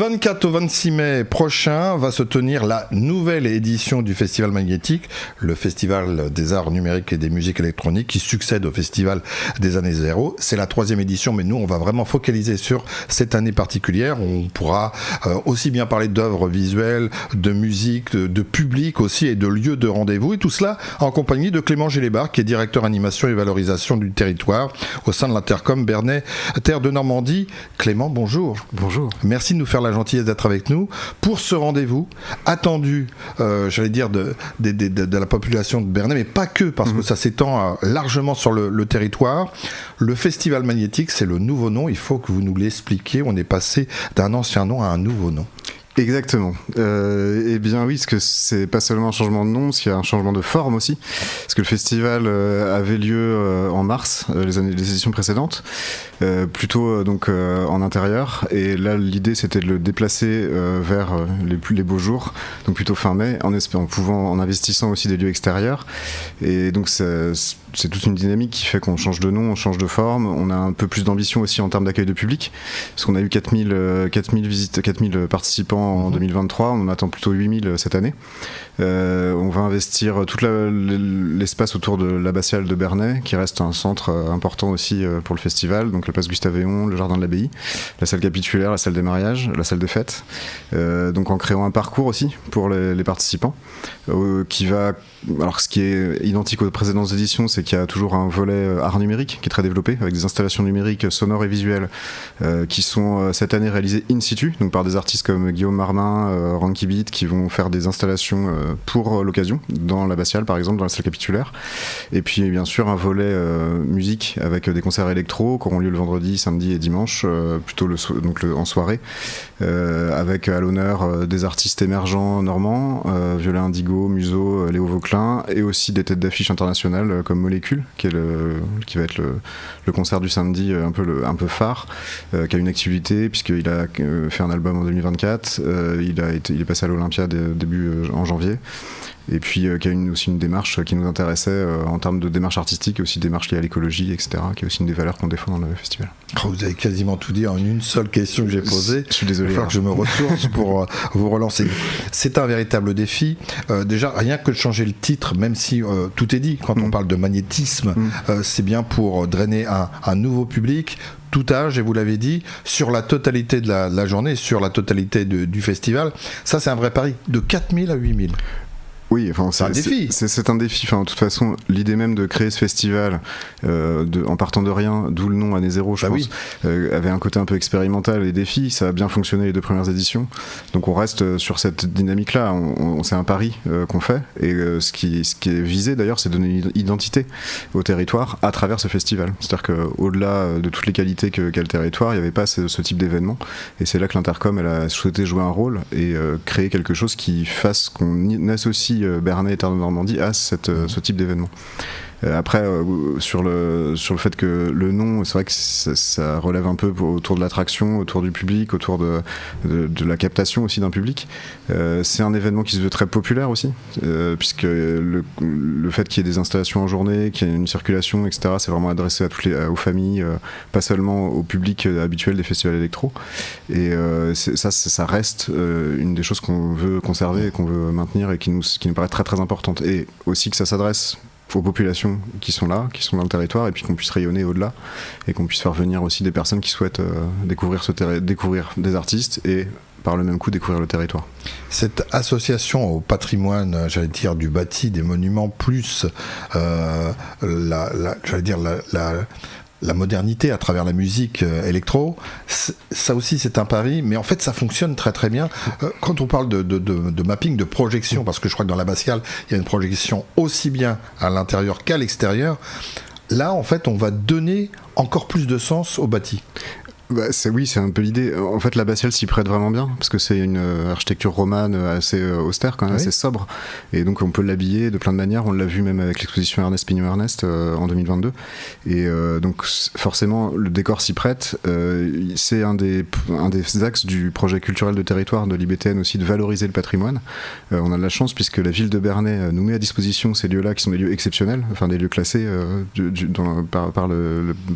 24 au 26 mai prochain va se tenir la nouvelle édition du Festival Magnétique, le Festival des arts numériques et des musiques électroniques qui succède au Festival des années 0. C'est la 3e édition, mais nous on va vraiment focaliser sur cette année particulière. On pourra aussi bien parler d'œuvres visuelles, de musique, de public aussi et de lieux de rendez-vous, et tout cela en compagnie de Clément Gélébar qui est directeur animation et valorisation du territoire au sein de l'Intercom Bernay Terre de Normandie. Clément, bonjour. Bonjour. Merci de nous faire la gentillesse d'être avec nous pour ce rendez-vous attendu, j'allais dire, de la population de Bernay, mais pas que, parce que ça s'étend largement sur le territoire. Le Festival Magnétique, c'est le nouveau nom, il faut que vous nous l'expliquiez. On est passé d'un ancien nom à un nouveau nom. Exactement. Eh bien oui, parce que c'est pas seulement un changement de nom, parce qu'il y a un changement de forme aussi. Parce que le festival avait lieu en mars, les éditions précédentes, plutôt donc en intérieur. Et là, l'idée c'était de le déplacer vers les beaux jours, donc plutôt fin mai, en investissant aussi des lieux extérieurs. Et donc c'est toute une dynamique qui fait qu'on change de nom, on change de forme. On a un peu plus d'ambition aussi en termes d'accueil de public, parce qu'on a eu 4000 visites, 4000 participants en 2023, on en attend plutôt 8000 cette année. On va investir tout l'espace autour de l'abbatiale de Bernay, qui reste un centre important aussi pour le festival, donc la place Gustave-Éon, le jardin de l'abbaye, la salle capitulaire, la salle des mariages, la salle des fêtes. Donc en créant un parcours aussi pour les participants, qui va... Alors ce qui est identique aux précédentes éditions, c'est qu'il y a toujours un volet art numérique qui est très développé, avec des installations numériques sonores et visuelles qui sont cette année réalisées in situ, donc par des artistes comme Guillaume Marmin, Ranky Beat, qui vont faire des installations pour l'occasion, dans l'abbatiale par exemple, dans la salle capitulaire. Et puis bien sûr un volet musique avec des concerts électro qui auront lieu le vendredi, samedi et dimanche, plutôt en soirée, avec à l'honneur des artistes émergents normands, Violet Indigo, Muso, Léo Vauclin, et aussi des têtes d'affiche internationales comme Molécule, qui va être le concert du samedi un peu phare, qui a une activité puisqu'il a fait un album en 2024, il est passé à l'Olympia début en janvier. Et puis qui a aussi une démarche qui nous intéressait en termes de démarche artistique, et aussi démarche liée à l'écologie, etc., qui est aussi une des valeurs qu'on défend dans le festival. Vous avez quasiment tout dit en une seule question que j'ai posée. Je suis désolé. Il va falloir que je me ressource pour vous relancer. C'est un véritable défi. Déjà, rien que de changer le titre, même si tout est dit, quand on parle de magnétisme, c'est bien pour drainer un nouveau public, tout âge, et vous l'avez dit, sur la totalité de la journée, sur la totalité du festival. Ça, c'est un vrai pari, de 4000 à 8000. Oui, enfin, c'est un défi. C'est un défi. Enfin, de toute façon, l'idée même de créer ce festival en partant de rien, d'où le nom Année Zéro, je pense, avait un côté un peu expérimental et défi. Ça a bien fonctionné les 2 premières éditions. Donc on reste sur cette dynamique-là. C'est un pari qu'on fait. Et ce qui est visé d'ailleurs, c'est de donner une identité au territoire à travers ce festival. C'est-à-dire qu'au-delà de toutes les qualités qu'a le territoire, il n'y avait pas ce type d'événement. Et c'est là que l'Intercom elle a souhaité jouer un rôle et créer quelque chose qui fasse qu'on associe Bernay et Terre de Normandie à ce type d'événement. Après, sur le fait que le nom, c'est vrai que ça relève un peu autour de l'attraction, autour du public, autour de la captation aussi d'un public. C'est un événement qui se veut très populaire aussi, puisque le fait qu'il y ait des installations en journée, qu'il y ait une circulation, etc., c'est vraiment adressé aux familles, pas seulement au public habituel des festivals électro. Et ça reste une des choses qu'on veut conserver et qu'on veut maintenir et qui nous paraît très très importante. Et aussi que ça s'adresse aux populations qui sont là, qui sont dans le territoire, et puis qu'on puisse rayonner au-delà et qu'on puisse faire venir aussi des personnes qui souhaitent découvrir des artistes et par le même coup découvrir le territoire. Cette association au patrimoine, j'allais dire, du bâti, des monuments, plus la modernité à travers la musique électro, ça aussi c'est un pari, mais en fait ça fonctionne très très bien. Quand on parle de mapping, de projection, parce que je crois que dans l'abbatiale il y a une projection aussi bien à l'intérieur qu'à l'extérieur, là en fait on va donner encore plus de sens au bâti. C'est un peu l'idée. En fait, l'abbatiale s'y prête vraiment bien, parce que c'est une architecture romane assez austère, quand même, assez sobre. Et donc, on peut l'habiller de plein de manières. On l'a vu même avec l'exposition Ernest Pignon Ernest en 2022. Et donc, forcément, le décor s'y prête. C'est un des axes du projet culturel de territoire de l'IBTN aussi, de valoriser le patrimoine. On a de la chance, puisque la ville de Bernay nous met à disposition ces lieux-là, qui sont des lieux exceptionnels, enfin des lieux classés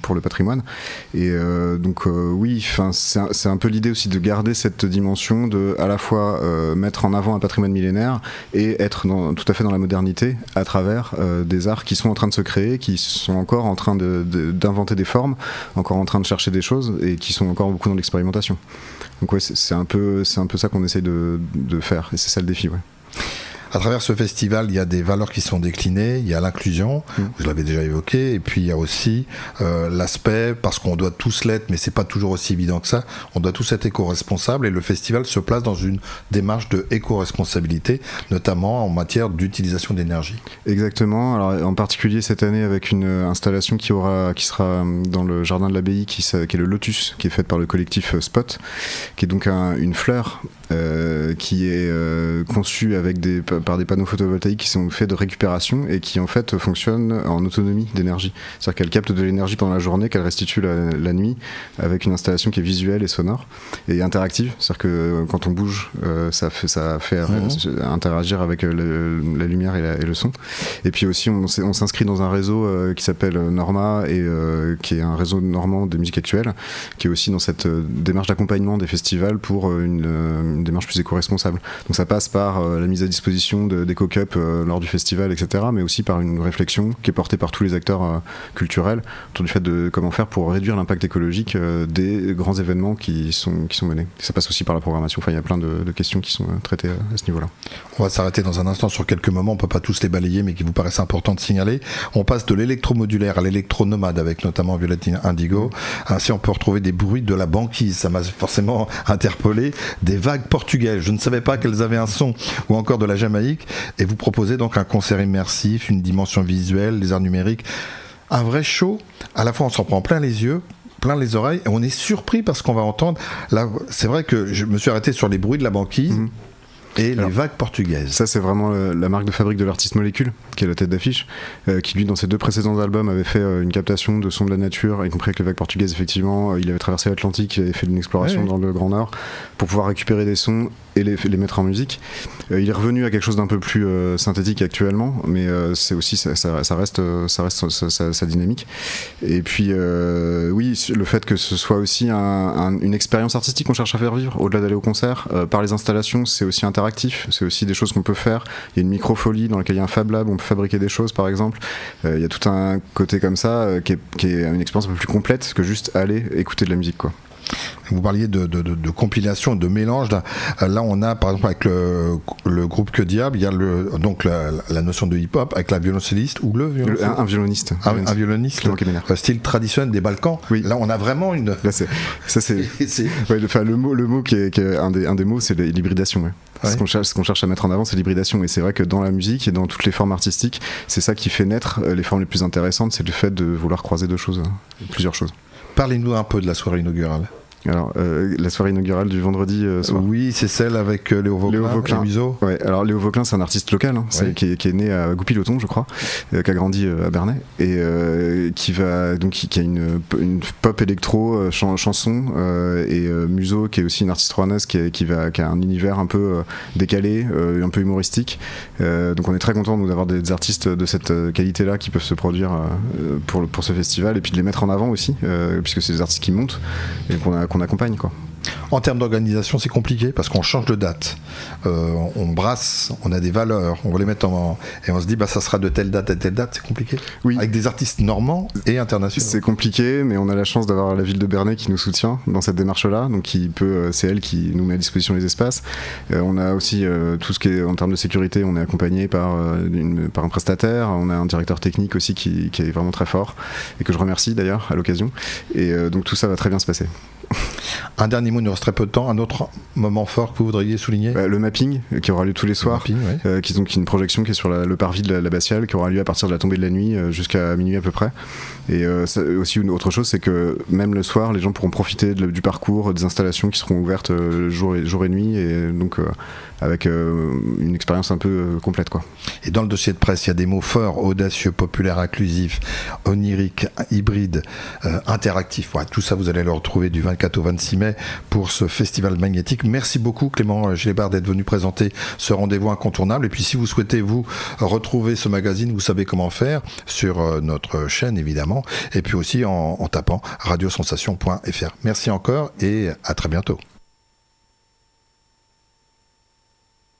pour le patrimoine. Et donc, Oui, c'est un peu l'idée aussi de garder cette dimension de à la fois mettre en avant un patrimoine millénaire et être tout à fait dans la modernité à travers des arts qui sont en train de se créer, qui sont encore en train d'inventer des formes, encore en train de chercher des choses et qui sont encore beaucoup dans l'expérimentation. Donc ouais, c'est un peu ça qu'on essaye de faire et c'est ça le défi. Ouais. À travers ce festival, il y a des valeurs qui sont déclinées, il y a l'inclusion, je l'avais déjà évoqué, et puis il y a aussi l'aspect, parce qu'on doit tous l'être, mais c'est pas toujours aussi évident que ça, on doit tous être éco-responsables, et le festival se place dans une démarche de éco-responsabilité, notamment en matière d'utilisation d'énergie. Exactement, alors en particulier cette année avec une installation qui sera dans le jardin de l'abbaye, qui est le Lotus, qui est faite par le collectif Spot, qui est donc une fleur qui est conçue par des panneaux photovoltaïques qui sont faits de récupération et qui en fait fonctionnent en autonomie d'énergie. C'est-à-dire qu'elle capte de l'énergie pendant la journée, qu'elle restitue la nuit avec une installation qui est visuelle et sonore et interactive. C'est-à-dire que quand on bouge, ça fait interagir avec la lumière et le son. Et puis aussi on s'inscrit dans un réseau qui s'appelle Norma et qui est un réseau normand de musique actuelle, qui est aussi dans cette démarche d'accompagnement des festivals pour une démarche plus éco-responsable. Donc ça passe par la mise à disposition d'éco-cup lors du festival, etc., mais aussi par une réflexion qui est portée par tous les acteurs culturels autour du fait de comment faire pour réduire l'impact écologique des grands événements qui sont menés. Et ça passe aussi par la programmation. Enfin, il y a plein de questions qui sont traitées à ce niveau-là. On va s'arrêter dans un instant sur quelques moments, on peut pas tous les balayer, mais qui vous paraissent importants de signaler. On passe de l'électromodulaire à l'électronomade avec notamment Violette Indigo. Ainsi, on peut retrouver des bruits de la banquise. Ça m'a forcément interpellé. Des vagues portugaises. Je ne savais pas qu'elles avaient un son, ou encore de la Jamaïque. Et vous proposez donc un concert immersif, une dimension visuelle, les arts numériques, un vrai show. À la fois on s'en prend plein les yeux, plein les oreilles, et on est surpris parce qu'on va entendre. Là, c'est vrai que je me suis arrêté sur les bruits de la banquise. Et les vagues portugaises. Ça, c'est vraiment la marque de fabrique de l'artiste Molécule, qui est la tête d'affiche, qui lui, dans ses 2 précédents albums, avait fait une captation de sons de la nature, y compris avec les vagues portugaises. Effectivement, il avait traversé l'Atlantique, il avait fait une exploration dans le Grand Nord pour pouvoir récupérer des sons et les mettre en musique. Il est revenu à quelque chose d'un peu plus synthétique actuellement, mais c'est aussi ça reste sa dynamique. Et puis oui, le fait que ce soit aussi une expérience artistique qu'on cherche à faire vivre, au-delà d'aller au concert, par les installations, c'est aussi interactif, c'est aussi des choses qu'on peut faire. Il y a une microfolie dans laquelle il y a un Fab Lab, on peut fabriquer des choses par exemple. Il y a tout un côté comme ça qui est une expérience un peu plus complète que juste aller écouter de la musique, quoi. Vous parliez de compilation, de mélange. Là, on a, par exemple, avec le groupe Que Diable, il y a donc la notion de hip-hop avec la violoncelliste ou le violoncelliste. Un violoniste. Un violoniste. Style traditionnel des Balkans. Oui. Là, on a vraiment une. Là, le mot qui est un des mots, c'est l'hybridation. Ouais. Ouais. Ce qu'on cherche à mettre en avant, c'est l'hybridation. Et c'est vrai que dans la musique et dans toutes les formes artistiques, c'est ça qui fait naître les formes les plus intéressantes, c'est le fait de vouloir croiser plusieurs choses. Parlez-nous un peu de la soirée inaugurale. Alors, la soirée inaugurale du vendredi soir. Oui, c'est celle avec Léo Vauclin. Museau. Ouais, alors Léo Vauclin, c'est un artiste local, qui est né à Goupil-Othon, je crois, qui a grandi à Bernay, et qui a une pop électro, chanson, et Museau, qui est aussi une artiste rouennaise, qui a un univers un peu décalé, un peu humoristique. Donc on est très content d'avoir des artistes de cette qualité-là qui peuvent se produire pour ce festival, et puis de les mettre en avant aussi, puisque c'est des artistes qui montent et qu'on accompagne, quoi. En termes d'organisation, c'est compliqué parce qu'on change de date, on brasse, on a des valeurs, on va les mettre et on se dit ça sera de telle date à telle date, c'est compliqué. Oui. Avec des artistes normands et internationaux. C'est compliqué, mais on a la chance d'avoir la ville de Bernay qui nous soutient dans cette démarche-là, donc c'est elle qui nous met à disposition les espaces. On a aussi tout ce qui est en termes de sécurité, on est accompagné par un prestataire, on a un directeur technique aussi qui est vraiment très fort et que je remercie d'ailleurs à l'occasion. Et donc tout ça va très bien se passer. Un dernier mot, il nous reste très peu de temps. Un autre moment fort que vous voudriez souligner ? Le mapping qui aura lieu tous les soirs, qui est donc une projection qui est sur le parvis de l'Abbatiale, qui aura lieu à partir de la tombée de la nuit jusqu'à minuit à peu près. Et aussi une autre chose, c'est que même le soir, les gens pourront profiter du parcours, des installations qui seront ouvertes jour et nuit, et donc avec une expérience un peu complète, quoi. Et dans le dossier de presse, il y a des mots forts, audacieux, populaire, inclusif, onirique, hybride, interactif. Voilà, tout ça, vous allez le retrouver du 24 au 26 mai pour ce festival magnétique. Merci beaucoup Clément Gélébart d'être venu présenter ce rendez-vous incontournable. Et puis si vous souhaitez vous retrouver ce magazine, vous savez comment faire sur notre chaîne évidemment, et puis aussi en tapant radiosensation.fr. Merci encore et à très bientôt.